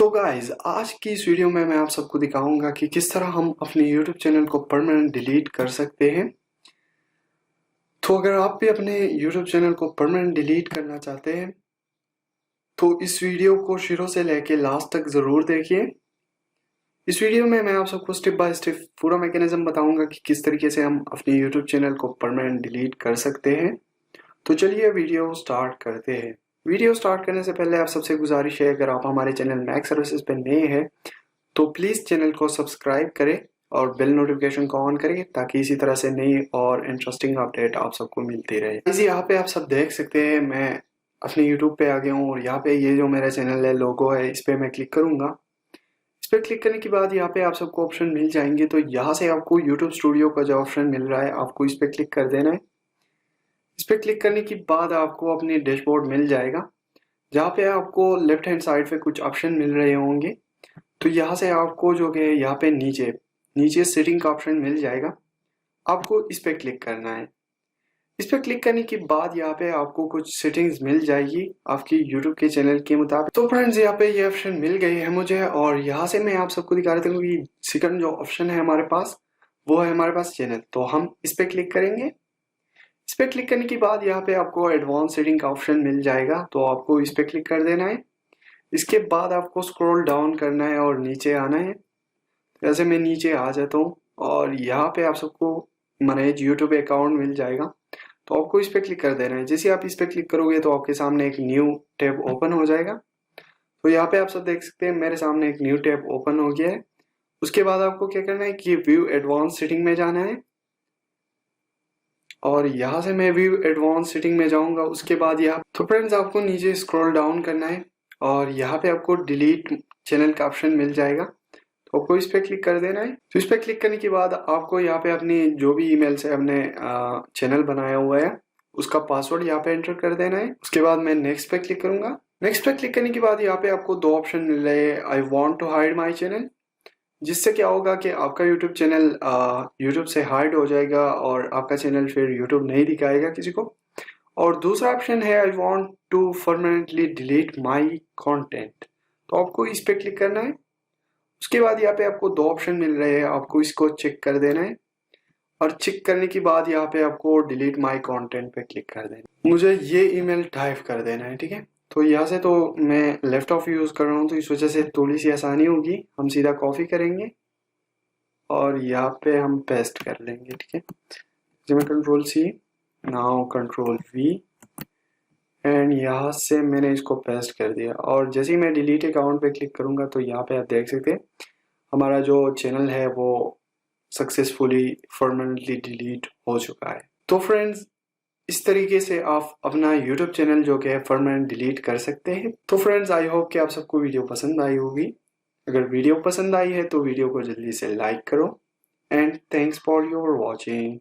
तो गाइज आज की इस वीडियो में मैं आप सबको दिखाऊंगा कि किस तरह हम अपने YouTube चैनल को परमानेंट डिलीट कर सकते हैं। तो अगर आप भी अपने YouTube चैनल को परमानेंट डिलीट करना चाहते हैं तो इस वीडियो को शुरू से लेके लास्ट तक ज़रूर देखिए। इस वीडियो में मैं आप सबको स्टेप बाय स्टेप पूरा मैकेनिज्म बताऊंगा कि किस तरीके से हम अपने YouTube चैनल को परमानेंट डिलीट कर सकते हैं। तो चलिए वीडियो स्टार्ट करते हैं। वीडियो स्टार्ट करने से पहले आप सबसे गुजारिश है, अगर आप हमारे चैनल मैक सर्विसेज पे नए हैं तो प्लीज़ चैनल को सब्सक्राइब करें और बेल नोटिफिकेशन को ऑन करें ताकि इसी तरह से नई और इंटरेस्टिंग अपडेट आप सबको मिलती रहे। इसी यहाँ पे आप सब देख सकते हैं मैं अपने यूट्यूब पे आ गया हूँ और यहाँ पे ये जो मेरा चैनल है लोगो है इस पर मैं क्लिक करूँगा। इस पर क्लिक करने के बाद यहाँ पे आप सबको ऑप्शन मिल जाएंगे। तो यहाँ से आपको यूट्यूब स्टूडियो का जो ऑप्शन मिल रहा है आपको इस पर क्लिक कर देना है। इस पर क्लिक करने के बाद आपको अपनी डैशबोर्ड मिल जाएगा जहाँ पे आपको लेफ्ट हैंड साइड पे कुछ ऑप्शन मिल रहे होंगे। तो यहाँ से आपको जो है यहाँ पे नीचे नीचे सेटिंग का ऑप्शन मिल जाएगा, आपको इस पे क्लिक करना है। इस पे क्लिक करने के बाद यहाँ पे आपको कुछ सेटिंग्स मिल जाएगी आपकी यूट्यूब के चैनल के मुताबिक। तो फ्रेंड्स यहाँ पे ये ऑप्शन मिल गए हैं मुझे और यहाँ से मैं आप सबको दिखा रहा हूँ कि सेकंड जो ऑप्शन है हमारे पास वो है हमारे पास चैनल। तो हम इस पे क्लिक करेंगे। इस पे क्लिक करने के बाद यहाँ पे आपको एडवांस सेटिंग का ऑप्शन मिल जाएगा, तो आपको इस पे क्लिक कर देना है। इसके बाद आपको स्क्रॉल डाउन करना है और नीचे आना है। जैसे मैं नीचे आ जाता हूँ और यहाँ पे आप सबको मैनेज यूट्यूब अकाउंट मिल जाएगा, तो आपको इस पे क्लिक कर देना है। जैसे आप इस पे क्लिक करोगे तो आपके सामने एक न्यू टैब ओपन हो जाएगा। तो यहाँ पे आप सब देख सकते हैं मेरे सामने एक न्यू टैब ओपन हो गया है। उसके बाद आपको क्या करना है कि व्यू एडवांस सेटिंग में जाना है और यहाँ से मैं व्यू एडवांस सेटिंग में जाऊंगा। उसके बाद यहाँ तो फ्रेंड्स आपको नीचे स्क्रॉल डाउन करना है और यहाँ पे आपको डिलीट चैनल का ऑप्शन मिल जाएगा, तो आपको इस पे क्लिक कर देना है। तो इस पे क्लिक करने के बाद आपको यहाँ पे अपनी जो भी ईमेल से हमने चैनल बनाया हुआ है उसका पासवर्ड यहाँ पे एंटर कर देना है। उसके बाद मैं नेक्स्ट पे क्लिक करूंगा। नेक्स्ट पे क्लिक करने के बाद यहाँ पे आपको दो ऑप्शन मिल रहे हैं, I want to hide my channel, जिससे क्या होगा कि आपका यूट्यूब चैनल यूट्यूब से हाइड हो जाएगा और आपका चैनल फिर यूट्यूब नहीं दिखाएगा किसी को। और दूसरा ऑप्शन है I want to permanently delete my content, तो आपको इस पे क्लिक करना है। उसके बाद यहाँ पे आपको दो ऑप्शन मिल रहे हैं, आपको इसको चेक कर देना है और चेक करने के बाद यहाँ पे आपको डिलीट माय कंटेंट पे क्लिक कर देना है। मुझे ये ईमेल टाइप कर देना है, ठीक है। तो यहाँ से तो मैं लेफ्ट ऑफ यूज कर रहा हूँ तो इस वजह से थोड़ी सी आसानी होगी। हम सीधा कॉपी करेंगे और यहाँ पे हम पेस्ट कर लेंगे, ठीक है। जैसे मैं control C, now control V and यहाँ से मैंने इसको पेस्ट कर दिया। और जैसे ही मैं डिलीट अकाउंट पे क्लिक करूंगा तो यहाँ पे आप देख सकते हैं हमारा जो चैनल है वो सक्सेसफुली परमानेंटली डिलीट हो चुका है। तो फ्रेंड्स इस तरीके से आप अपना YouTube चैनल जो कि है परमानेंट डिलीट कर सकते हैं। तो फ्रेंड्स आई होप कि आप सबको वीडियो पसंद आई होगी। अगर वीडियो पसंद आई है तो वीडियो को जल्दी से लाइक करो and thanks for your watching.